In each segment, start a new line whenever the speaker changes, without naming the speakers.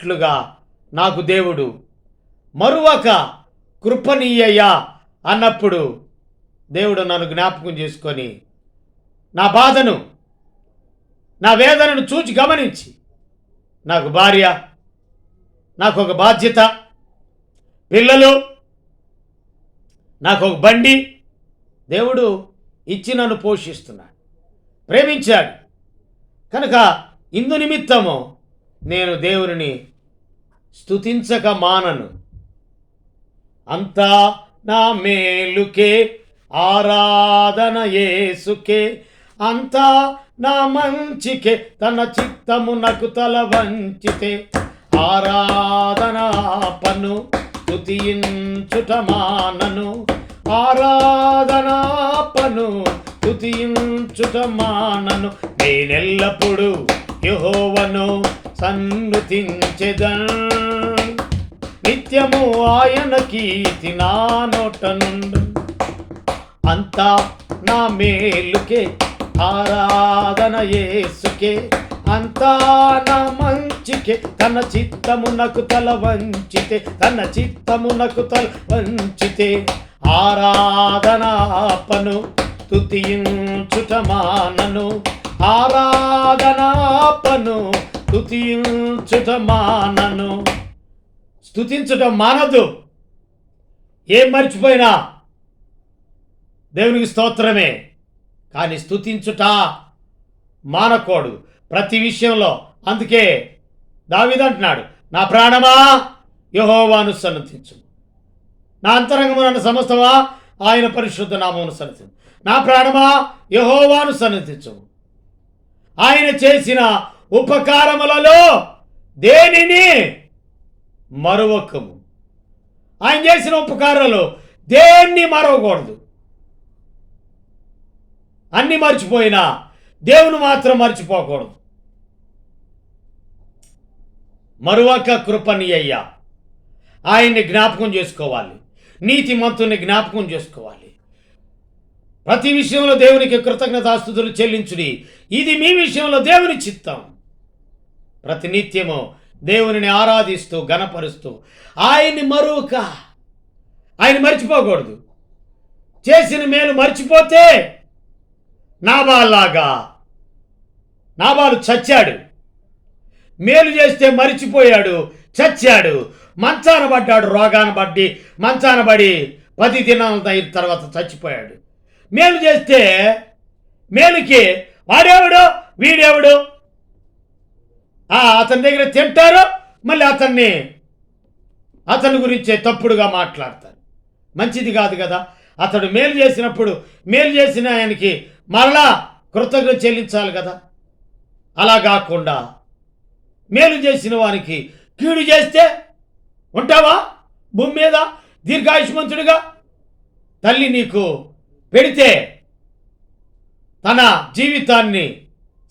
అట్లుగా నాకు దేవుడు మరువక కృపనీయ్యా అన్నప్పుడు దేవుడు నన్ను జ్ఞాపకం చేసుకొని నా బాధను, నా వేదనను చూచి గమనించి నాకు భార్య, నాకు ఒక బాధ్యత, పిల్లలు, నాకు ఒక బండి దేవుడు ఇచ్చి నన్ను పోషిస్తున్నాడు, ప్రేమించాడు. కనుక ఇందు నిమిత్తము నేను దేవుని స్తుతించక మానను. అంతా నా మేలుకే, ఆరాధన యేసుకే, అంతా నా మంచికే, తన చిత్తమునకు తల వంచితే ఆరాధన పను స్తుతించుట మానను. ఆరాధన పను స్తుతించుట మానను. నేనెల్లప్పుడు యెహోవాను సన్నుతించెదన్, నిత్యము ఆయన కీర్తి నా నోట నుండు. అంతా నా మేలుకే, ఆరాధన యేసుకే, అంతా నా మంచికే, తన చిత్తమునకు తల వంచితే, తన చిత్తమునకు తల వంచితే ఆరాధన పను స్తుతించుట మానను. ఆరాధన పను స్తుతించుట మానను. స్తుతించటం మానదు. ఏం మర్చిపోయినా దేవునికి స్తోత్రమే, కానీ స్తుతించుట మానకూడదు ప్రతి విషయంలో. అందుకే దావీదు అంటున్నాడు, నా ప్రాణమా యెహోవాను సన్నుతించు, నా అంతరంగమున సమస్తమా ఆయన పరిశుద్ధ నామమును సన్నుతించు. నా ప్రాణమా యెహోవాను సన్నుతించు. ఆయన చేసిన ఉపకారములలో దేనిని మరువకము. ఆయన చేసిన ఉపకారాలు దేన్ని మరవకూడదు. అన్ని మర్చిపోయినా దేవుని మాత్రం మర్చిపోకూడదు. మరువక కృపనీయ్యా, ఆయన్ని జ్ఞాపకం చేసుకోవాలి, నీతిమంతుని జ్ఞాపకం చేసుకోవాలి. ప్రతి విషయంలో దేవునికి కృతజ్ఞతాస్తుతులు చెల్లించుడి, ఇది మీ విషయంలో దేవుని చిత్తం. ప్రతినిత్యము దేవునిని ఆరాధిస్తూ గణపరుస్తూ ఆయన్ని మరువక, ఆయన మర్చిపోకూడదు. చేసిన మేలు మర్చిపోతే నాబాల్లాగా, నాబాలు చచ్చాడు, మేలు చేస్తే మరిచిపోయాడు, చచ్చాడు, మంచాన పడ్డాడు, రోగాన పడి మంచాన పడి 10 దినాల తర్వాత చచ్చిపోయాడు. మేలు చేస్తే మేలుకి వాడేవాడు వీడేవాడు అతని దగ్గర తింటారు, మళ్ళీ అతని గురించే తప్పుడుగా మాట్లాడతారు. మంచిది కాదు కదా. అతడు మేలు చేసినప్పుడు మేలు చేసిన ఆయనకి మరలా కృతజ్ఞత చెల్లించాలి కదా. అలా కాకుండా మేలు చేసిన వారికి కీడు చేస్తే ఉంటావా భూమి మీద దీర్ఘాయుష్మంతుడిగా? తల్లి నీకు పెడితే తన జీవితాన్ని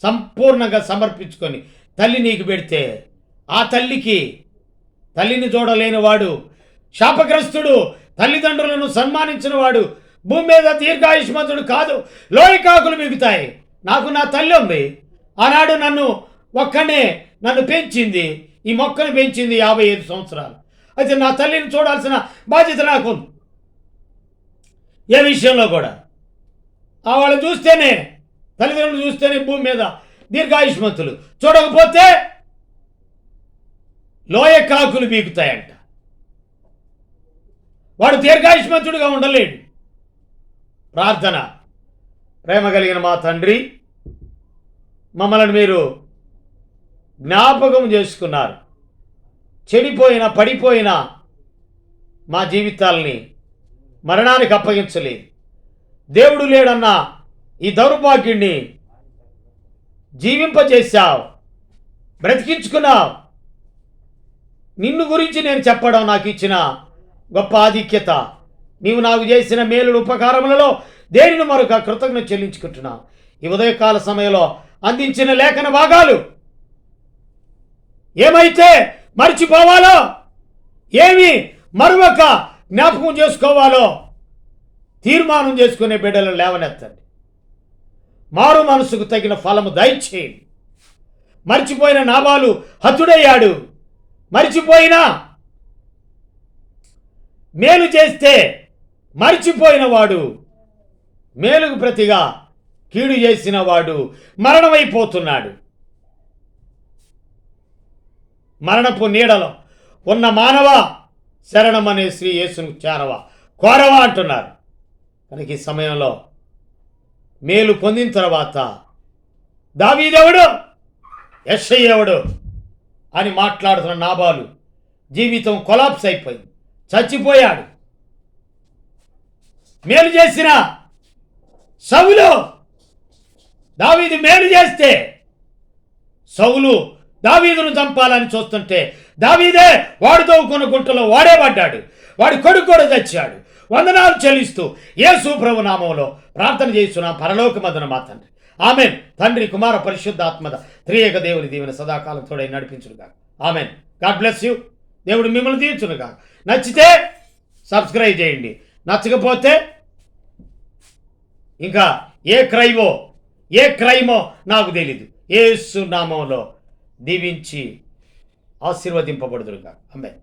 సంపూర్ణంగా సమర్పించుకొని తల్లి నీకు పెడితే ఆ తల్లిని చూడలేని వాడు శాపగ్రస్తుడు, తల్లిదండ్రులను సన్మానించిన వాడు భూమి మీద దీర్ఘాయుష్మంతుడు కాదు. లోయకాకులు మిగుతాయి. నాకు నా తల్లి ఉంది. ఆనాడు నన్ను పెంచింది, ఈ మొక్కను పెంచింది 55 సంవత్సరాలు. అయితే నా తల్లిని చూడాల్సిన బాధ్యత నాకుంది. ఏ విషయంలో కూడా వాళ్ళని చూస్తేనే, తల్లిదండ్రులు చూస్తేనే భూమి మీద దీర్ఘాయుష్మంతులు, చూడకపోతే లోయ కాకులు బీకుతాయంట. వాడు దీర్ఘాయుష్మంతుడిగా ఉండలేడు. ప్రార్థన. ప్రేమ కలిగిన మా తండ్రి, మమ్మల్ని మీరు జ్ఞాపకం చేసుకున్నారు. పడిపోయిన మా జీవితాల్ని మరణానికి అప్పగించలేదు. దేవుడు లేడన్న ఈ దౌర్భాగ్యుణ్ణి జీవింపజేశావు, బ్రతికించుకున్నావు. నిన్ను గురించి నేను చెప్పడం నాకు ఇచ్చిన గొప్ప ఆధిక్యత. నీవు నాకు చేసిన మేలుడు ఉపకారములలో దేనిని మరొక కృతజ్ఞత చెల్లించుకుంటున్నావు. ఈ ఉదయకాల సమయంలో అందించిన లేఖన భాగాలు ఏమైతే మర్చిపోవాలో, ఏమి మరొక జ్ఞాపకం చేసుకోవాలో తీర్మానం చేసుకునే బిడ్డలను లేవనెత్తండి. మారు మనసుకు తగిన ఫలము దయచేయండి. మర్చిపోయిన నాబాలు హతుడయ్యాడు, మరిచిపోయినా, మేలు చేస్తే మరిచిపోయిన వాడు, మేలుకు ప్రతిగా కీడు చేసిన వాడు మరణమైపోతున్నాడు. మరణపు నీడలో ఉన్న మానవ శరణమనే శ్రీ యేసును చేరవా, కోరవా అంటున్నారు. కనుక ఈ సమయంలో మేలు పొందిన తర్వాత దావీదెవడు, యెషయా ఎవడు అని మాట్లాడుతున్న నాబాలు జీవితం కొలాప్స్ అయిపోయింది, చచ్చిపోయాడు. మేలు చేసిన సౌలు, దావీదు మేలు చేస్తే సౌలు దావీదును చంపాలని చూస్తుంటే దావీదే వాడు తవ్వుకున్న గుంటలో వాడే పడ్డాడు, వాడి కొడుకు కూడా చచ్చాడు. వందనాలు చెల్లిస్తూ యేసు ప్రభు నామంలో ప్రార్థన చేస్తున్నాం. పరలోకమందున మా తండ్రి, ఆమెన్. తండ్రి, కుమార, పరిశుద్ధాత్మద త్రియేక దేవుని దీవెన సదాకాలం తోడై నడిపించునుగా. ఆమెన్. God bless you. దేవుడు మిమ్మల్ని దీవించునుగా. నచ్చితే సబ్స్క్రైబ్ చేయండి, నచ్చకపోతే ఇంకా ఏ క్రైమో నాకు తెలీదు. యేసు నామంలో దీవించి ఆశీర్వదింపబడుదురుగా. ఆమేన్.